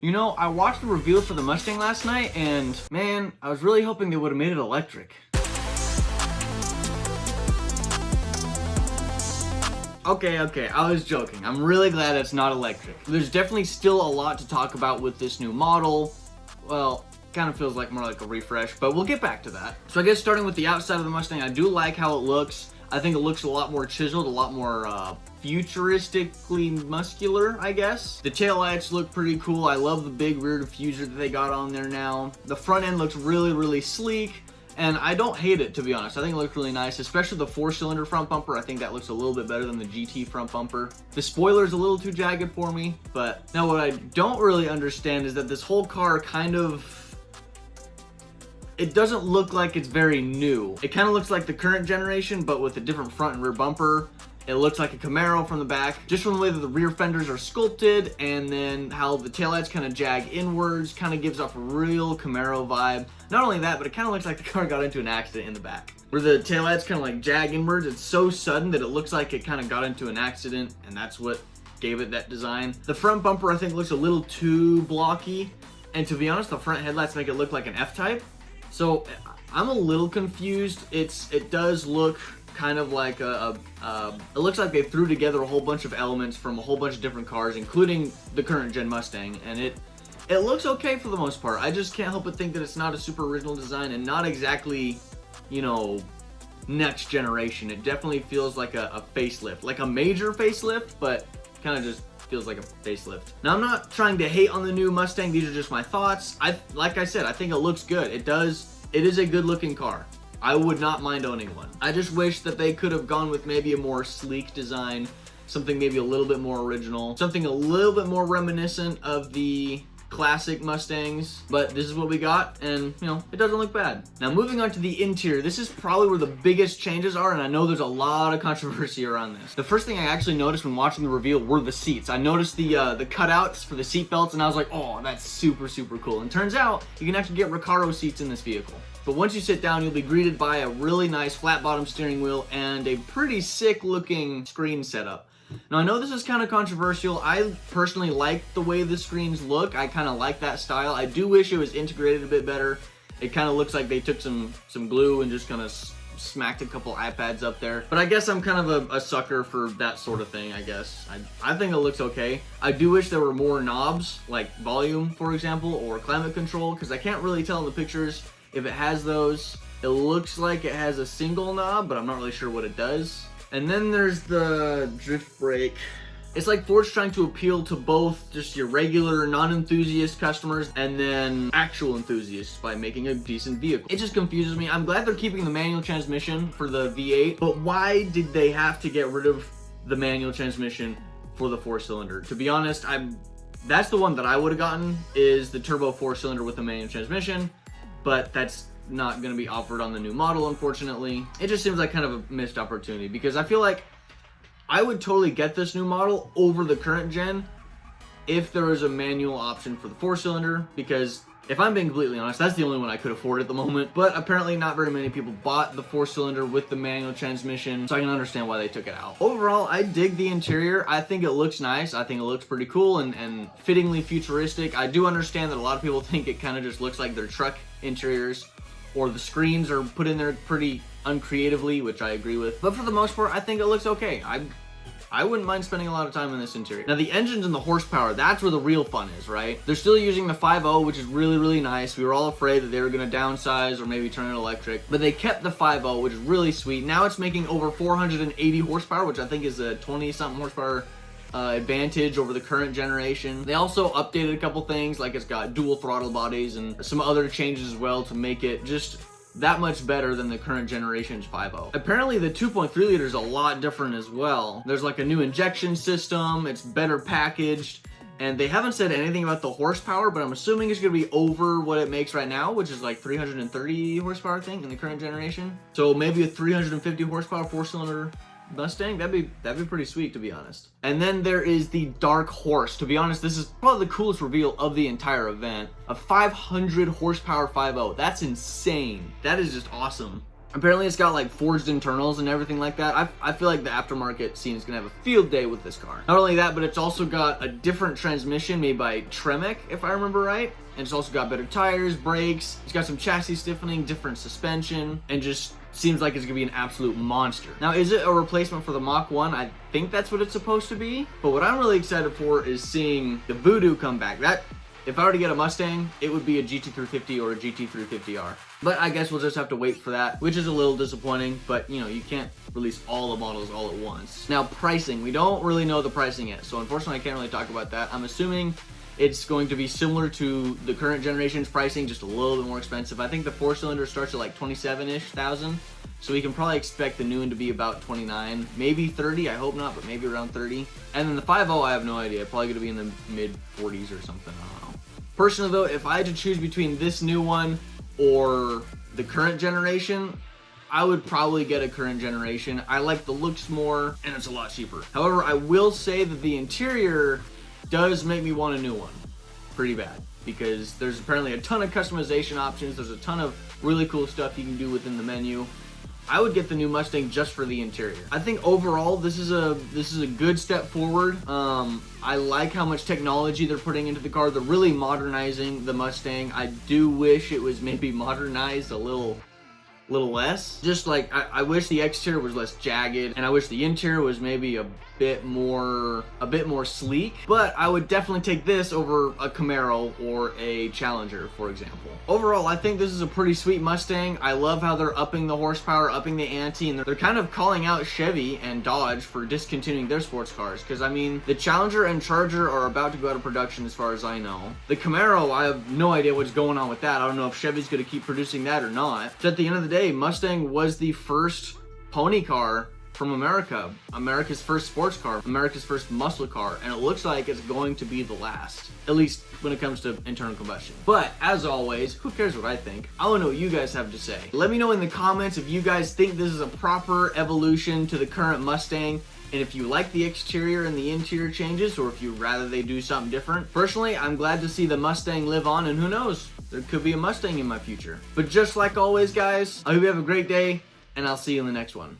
You know, I watched the reveal for the Mustang last night, and man, I was really hoping they would have made it electric. Okay, I was joking. I'm really glad it's not electric. There's definitely still a lot to talk about with this new model. Well, kind of feels like more like a refresh, but we'll get back to that. So I guess starting with the outside of the Mustang, I do like how it looks. I think it looks a lot more chiseled, a lot more futuristically muscular, I guess. The taillights look pretty cool. I love the big rear diffuser that they got on there now. The front end looks really sleek, and I don't hate it, to be honest. I think it looks really nice, especially the 4-cylinder front bumper. I think that looks a little bit better than the GT front bumper. The spoiler's a little too jagged for me, but now what I don't really understand is that this whole car kind of, it doesn't look like it's very new. It kind of looks like the current generation, but with a different front and rear bumper. It looks like a Camaro from the back, just from the way that the rear fenders are sculpted, and then how the taillights kind of jag inwards, kind of gives off a real Camaro vibe. Not only that, but it kind of looks like the car got into an accident in the back. Where the taillights kind of like jag inwards, it's so sudden that it looks like it kind of got into an accident, and that's what gave it that design. The front bumper, I think, looks a little too blocky, and to be honest, the front headlights make it look like an F-Type. So I'm a little confused. It does look kind of like it looks like they threw together a whole bunch of elements from a whole bunch of different cars, including the current gen Mustang, and it looks okay for the most part. I just can't help but think that it's not a super original design and not exactly, you know, next generation. It definitely feels like a facelift, like a major facelift, but kind of just feels like a facelift. Now, I'm not trying to hate on the new Mustang. These are just my thoughts. Like I said, I think it looks good. It is a good looking car. I would not mind owning one. I just wish that they could have gone with maybe a more sleek design, something maybe a little bit more original, something a little bit more reminiscent of the classic Mustangs, but this is what we got, and you know, it doesn't look bad. Now, moving on to the interior, this is probably where the biggest changes are, and I know there's a lot of controversy around this. The first thing I actually noticed when watching the reveal were the seats. I noticed the cutouts for the seat belts, and I was like, oh, that's super cool. And turns out you can actually get Recaro seats in this vehicle. But once you sit down, you'll be greeted by a really nice flat bottom steering wheel and a pretty sick looking screen setup. Now, I know this is kind of controversial. I personally like the way the screens look. I kind of like that style. I do wish it was integrated a bit better. It kind of looks like they took some glue and just kind of smacked a couple iPads up there. But I guess I'm kind of a sucker for that sort of thing, I guess. I think it looks okay. I do wish there were more knobs, like volume, for example, or climate control, because I can't really tell in the pictures if it has those. It looks like it has a single knob, but I'm not really sure what it does. And then there's the drift brake. It's like Ford's trying to appeal to both just your regular non-enthusiast customers and then actual enthusiasts by making a decent vehicle. It just confuses me. I'm glad they're keeping the manual transmission for the V8, but why did they have to get rid of the manual transmission for the 4-cylinder? To be honest, that's the one that I would have gotten, is the turbo 4-cylinder with the manual transmission, but that's not going to be offered on the new model, unfortunately. It just seems like kind of a missed opportunity, because I feel like I would totally get this new model over the current gen if there was a manual option for the 4-cylinder, because if I'm being completely honest, that's the only one I could afford at the moment. But apparently not very many people bought the 4-cylinder with the manual transmission, so I can understand why they took it out. Overall, I dig the interior. I think it looks nice. I think it looks pretty cool and fittingly futuristic. I do understand that a lot of people think it kind of just looks like their truck interiors, or the screens are put in there pretty uncreatively, which I agree with. But for the most part, I think it looks okay. I wouldn't mind spending a lot of time in this interior. Now, the engines and the horsepower, that's where the real fun is, right? They're still using the 5.0, which is really nice. We were all afraid that they were gonna downsize or maybe turn it electric, but they kept the 5.0, which is really sweet. Now it's making over 480 horsepower, which I think is a 20-something horsepower advantage over the current generation. They also updated a couple things, like it's got dual throttle bodies and some other changes as well to make it just that much better than the current generation's 5.0. Apparently the 2.3 liter is a lot different as well. There's like a new injection system, it's better packaged, and they haven't said anything about the horsepower, but I'm assuming it's gonna be over what it makes right now, which is like 330 horsepower, I think, in the current generation. So maybe a 350 horsepower 4-cylinder Mustang, that'd be pretty sweet, to be honest. And then there is the Dark Horse. To be honest, this is probably the coolest reveal of the entire event. A 500 horsepower 5.0. That's insane. That is just awesome. Apparently it's got like forged internals and everything like that. I feel like the aftermarket scene is gonna have a field day with this car. Not only that, but it's also got a different transmission made by Tremec, if I remember right. And it's also got better tires, brakes, it's got some chassis stiffening, different suspension, and just seems like it's gonna be an absolute monster. Now, is it a replacement for the Mach 1? I think that's what it's supposed to be. But what I'm really excited for is seeing the Voodoo come back. That, if I were to get a Mustang, it would be a GT350 or a GT350R. But I guess we'll just have to wait for that, which is a little disappointing, but you know, you can't release all the models all at once. Now, pricing. We don't really know the pricing yet, so unfortunately I can't really talk about that. I'm assuming it's going to be similar to the current generation's pricing, just a little bit more expensive. I think the 4-cylinder starts at like 27-ish thousand, so we can probably expect the new one to be about 29, maybe 30, I hope not, but maybe around 30. And then the 5.0, I have no idea, probably gonna be in the mid 40s or something, I don't know. Personally though, if I had to choose between this new one or the current generation, I would probably get a current generation. I like the looks more, and it's a lot cheaper. However, I will say that the interior does make me want a new one pretty bad, because there's apparently a ton of customization options. There's a ton of really cool stuff you can do within the menu. I would get the new Mustang just for the interior. I think overall this is a good step forward. I like how much technology they're putting into the car. They're really modernizing the Mustang. I do wish it was maybe modernized a little less. Just like I wish the exterior was less jagged, and I wish the interior was maybe a bit more sleek. But I would definitely take this over a Camaro or a Challenger, for example. Overall, I think this is a pretty sweet Mustang. I love how they're upping the horsepower, upping the ante, and they're kind of calling out Chevy and Dodge for discontinuing their sports cars. Because I mean, the Challenger and Charger are about to go out of production as far as I know. The Camaro, I have no idea what's going on with that. I don't know if Chevy's going to keep producing that or not. But at the end of the day, Mustang was the first pony car from America, America's first sports car, America's first muscle car, and it looks like it's going to be the last, at least when it comes to internal combustion. But as always, who cares what I think? I want to know what you guys have to say. Let me know in the comments if you guys think this is a proper evolution to the current Mustang, and if you like the exterior and the interior changes, or if you'd rather they do something different. Personally, I'm glad to see the Mustang live on, and who knows, there could be a Mustang in my future. But just like always, guys, I hope you have a great day, and I'll see you in the next one.